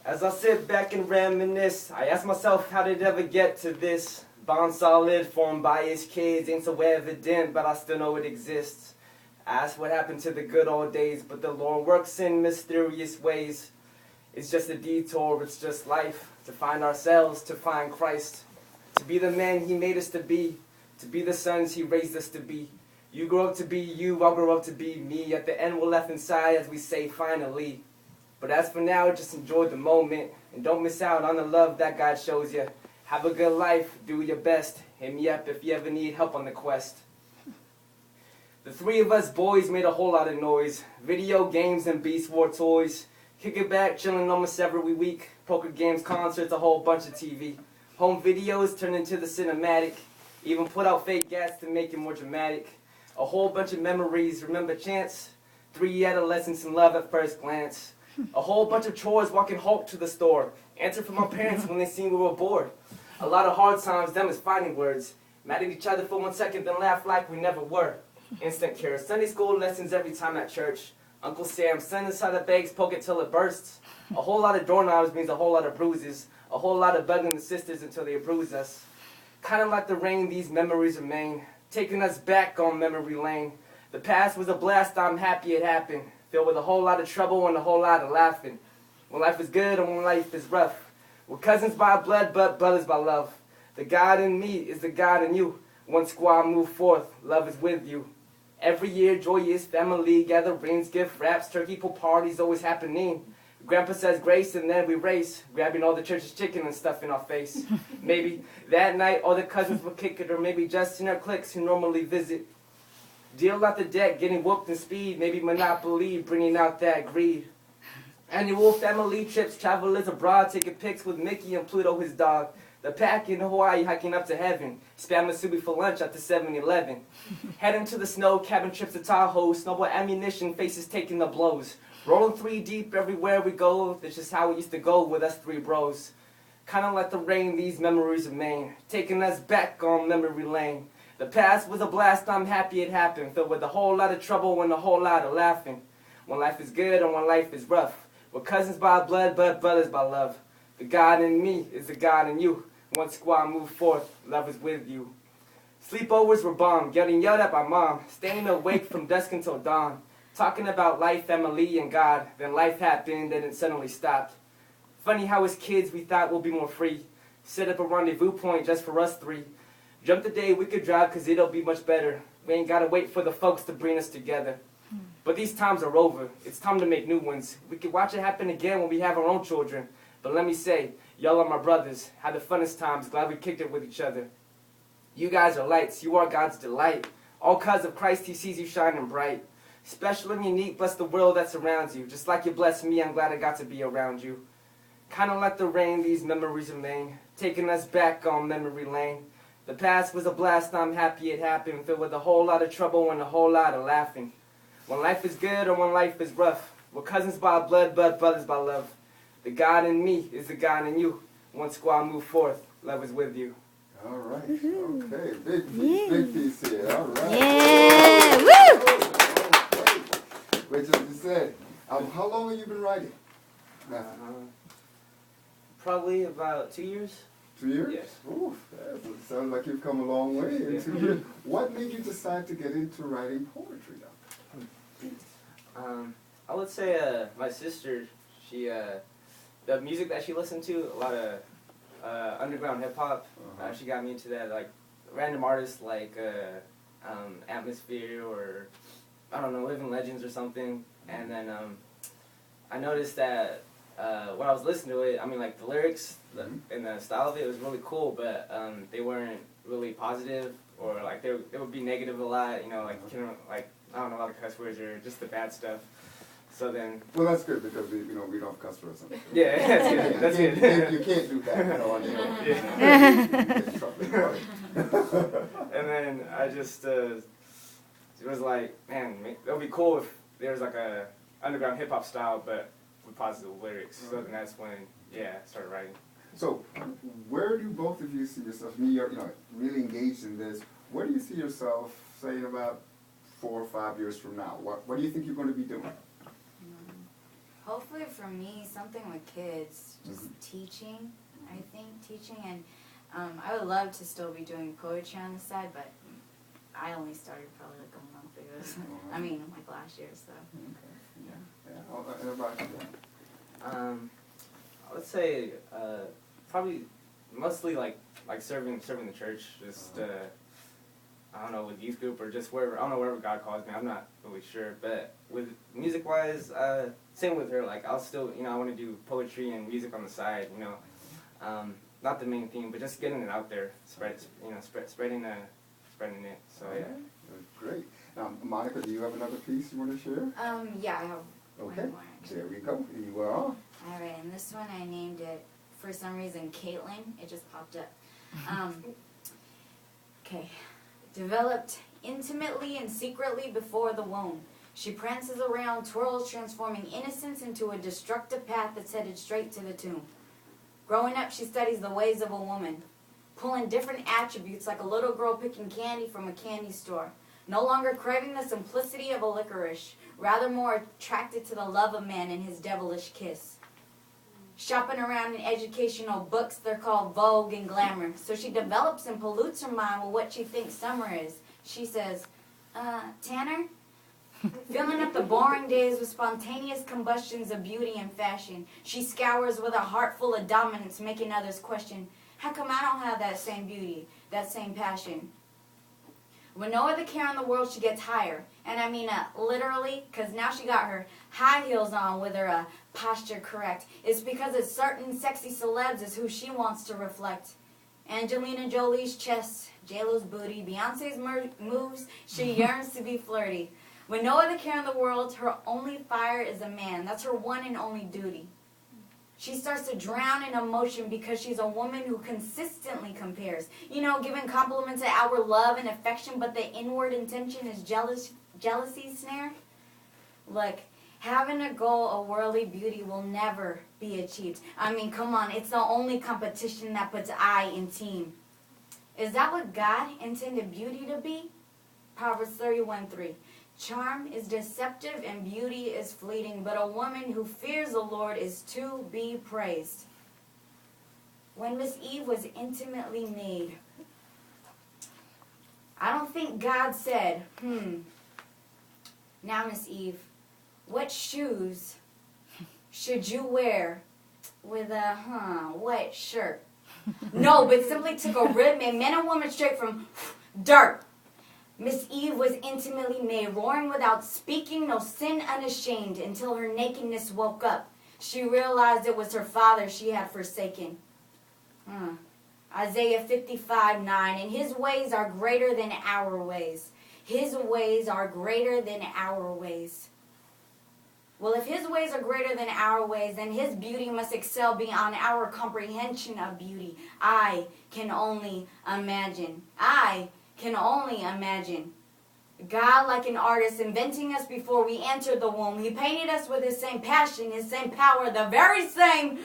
As I sit back and reminisce, I ask myself, how did it ever get to this? Bond solid, formed by his kids, ain't so evident, but I still know it exists. I ask what happened to the good old days, but the Lord works in mysterious ways. It's just a detour, it's just life, to find ourselves, to find Christ, to be the man he made us to be the sons he raised us to be. You grow up to be you, I'll grow up to be me. At the end we're left inside as we say finally. But as for now, just enjoy the moment and don't miss out on the love that God shows you. Have a good life, do your best. Hit me up if you ever need help on the quest. The three of us boys made a whole lot of noise. Video games and Beast War toys. Kick it back, chilling almost every week. Poker games, concerts, a whole bunch of TV. Home videos turned into the cinematic. Even put out fake gas to make it more dramatic. A whole bunch of memories, remember chance? 3 adolescents in love at first glance. A whole bunch of chores, walking Hulk to the store. Answer from my parents when they seen we were bored. A lot of hard times, them is fighting words. Mad at each other for 1 second, then laugh like we never were. Instant cure, Sunday school lessons every time at church. Uncle Sam, send inside the bags, poke it till it bursts. A whole lot of doorknobs means a whole lot of bruises. A whole lot of bugging the sisters until they bruise us. Kinda like the rain, these memories remain, taking us back on memory lane. The past was a blast, I'm happy it happened. Filled with a whole lot of trouble and a whole lot of laughing. When life is good and when life is rough. We're cousins by blood, but brothers by love. The God in me is the God in you. One squad move forth, love is with you. Every year, joyous family gatherings, gift wraps, turkey pool parties always happening. Grandpa says grace and then we race, grabbing all the church's chicken and stuff in our face. Maybe that night all the cousins will kick it, or maybe just in our cliques who normally visit. Deal out the deck, getting whooped in speed, maybe Monopoly, bringing out that greed. Annual family trips, travelers abroad, taking pics with Mickey and Pluto, his dog. The pack in Hawaii, hiking up to heaven. Spam Musubi for lunch at the 7-Eleven. Heading to the snow, cabin trips to Tahoe. Snowball ammunition, faces taking the blows. Rolling 3 deep everywhere we go. That's just how it used to go with us 3 bros. Kinda like the rain, these memories remain, taking us back on memory lane. The past was a blast, I'm happy it happened. Filled with a whole lot of trouble and a whole lot of laughing. When life is good and when life is rough. We're cousins by blood, but brothers by love. The God in me is the God in you. One squad move forth, love is with you. Sleepovers were bombed, getting yelled at by mom. Staying awake from dusk until dawn. Talking about life, family, and God. Then life happened and it suddenly stopped. Funny how as kids we thought we'll be more free. Set up a rendezvous point just for us 3. Jump the day we could drive cause it'll be much better. We ain't gotta wait for the folks to bring us together. But these times are over. It's time to make new ones. We could watch it happen again when we have our own children. But let me say, y'all are my brothers. Had the funnest times, glad we kicked it with each other. You guys are lights, you are God's delight. All cause of Christ, he sees you shining bright. Special and unique, bless the world that surrounds you. Just like you bless me, I'm glad I got to be around you. Kinda like the rain, these memories remain, taking us back on memory lane. The past was a blast, I'm happy it happened, filled with a whole lot of trouble and a whole lot of laughing. When life is good or when life is rough, we're cousins by blood, but brothers by love. The God in me is the God in you. One squad move forth, love is with you. All right, okay, big piece here, all right. Yeah, woo! Which as you said, how long have you been writing? Probably about 2 years. 2 years? Yes. Oof, that sounds like you've come a long way in 2 years. What made you decide to get into writing poetry though? I would say my sister, she, the music that she listened to, a lot of underground hip hop, she got me into that, like random artists like Atmosphere or, I don't know, Living Legends or something. And then I noticed that when I was listening to it, I mean, like the lyrics and the style of it was really cool, but they weren't really positive, or like they would be negative a lot, you know, like I don't know, a lot of cuss words or just the bad stuff. So then. Well, that's good because we don't cuss words. Yeah, that's good. That's good. You can't do that, you know. And then I just it was like, man, it would be cool if there was like a underground hip hop style, but with positive lyrics. So then that's when, I started writing. So, where do both of you see yourself? You're, really engaged in this. Where do you see yourself, say, in about 4 or 5 years from now? What do you think you're going to be doing? Hopefully for me, something with kids, just teaching, I think, teaching. And I would love to still be doing poetry on the side, but I only started probably like a month ago. So, I mean, like last year, so. Okay. Yeah. And about you? I would say probably mostly like serving the church, just I don't know, with youth group or just wherever, I don't know, wherever God calls me. I'm not really sure, but with music wise, same with her. Like I'll still, I want to do poetry and music on the side. Not the main theme, but just getting it out there, spreading it. So yeah. Great. Now, Monica, do you have another piece you want to share? Yeah, I have Okay. one more actually. There we go. You are on. Alright, and this one I named it, for some reason, Caitlin. It just popped up. Okay. Developed intimately and secretly before the womb. She prances around, twirls, transforming innocence into a destructive path that's headed straight to the tomb. Growing up, she studies the ways of a woman, pulling different attributes like a little girl picking candy from a candy store. No longer craving the simplicity of a licorice, rather more attracted to the love of man and his devilish kiss. Shopping around in educational books, they're called Vogue and Glamour. So she develops and pollutes her mind with what she thinks summer is. She says, Tanner? Filling up the boring days with spontaneous combustions of beauty and fashion. She scours with a heart full of dominance, making others question, how come I don't have that same beauty, that same passion? With no other care in the world, she gets higher. And I mean literally, because now she got her high heels on with her posture correct. It's because it's certain sexy celebs is who she wants to reflect. Angelina Jolie's chest, J-Lo's booty, Beyonce's moves, she yearns to be flirty. With no other care in the world, her only fire is a man. That's her one and only duty. She starts to drown in emotion because she's a woman who consistently compares. Giving compliments to outward love and affection, but the inward intention is jealousy snare. Look, having a goal of worldly beauty will never be achieved. I mean, come on, it's the only competition that puts I in team. Is that what God intended beauty to be? Proverbs 31:3. Charm is deceptive and beauty is fleeting, but a woman who fears the Lord is to be praised. When Miss Eve was intimately made, I don't think God said, now Miss Eve, what shoes should you wear with a, white shirt? No, but simply took a rib and man and woman straight from dirt. Miss Eve was intimately made, roaring without speaking, no sin unashamed, until her nakedness woke up. She realized it was her father she had forsaken. Isaiah 55:9, and his ways are greater than our ways. His ways are greater than our ways. Well, if his ways are greater than our ways, then his beauty must excel beyond our comprehension of beauty. I can only imagine. I can only imagine. God, like an artist, inventing us before we entered the womb. He painted us with his same passion, his same power, the very same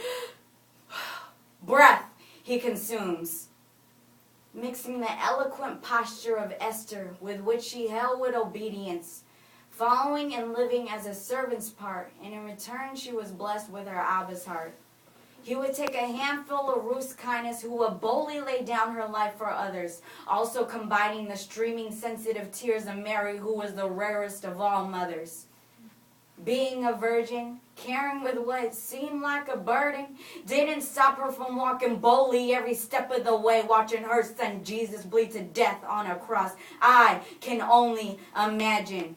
breath he consumes. Mixing the eloquent posture of Esther with which she held with obedience, following and living as a servant's part, and in return she was blessed with her Abba's heart. He would take a handful of Ruth's kindness, who would boldly lay down her life for others, also combining the streaming sensitive tears of Mary, who was the rarest of all mothers. Being a virgin, carrying with what seemed like a burden, didn't stop her from walking boldly every step of the way, watching her son Jesus bleed to death on a cross. I can only imagine.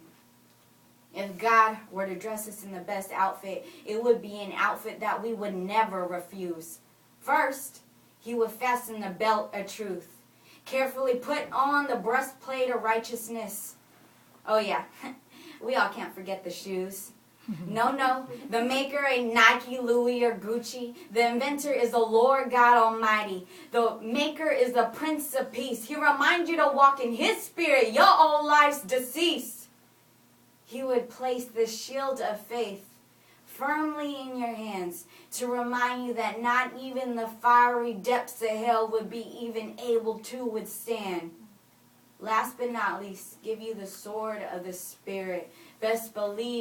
If God were to dress us in the best outfit, it would be an outfit that we would never refuse. First, he would fasten the belt of truth, carefully put on the breastplate of righteousness. Oh yeah, we all can't forget the shoes. No, the maker ain't Nike, Louis, or Gucci. The inventor is the Lord God Almighty. The maker is the Prince of Peace. He reminds you to walk in his spirit, your old life's deceased. He would place the shield of faith firmly in your hands to remind you that not even the fiery depths of hell would be even able to withstand. Last but not least, give you the sword of the Spirit. Best believe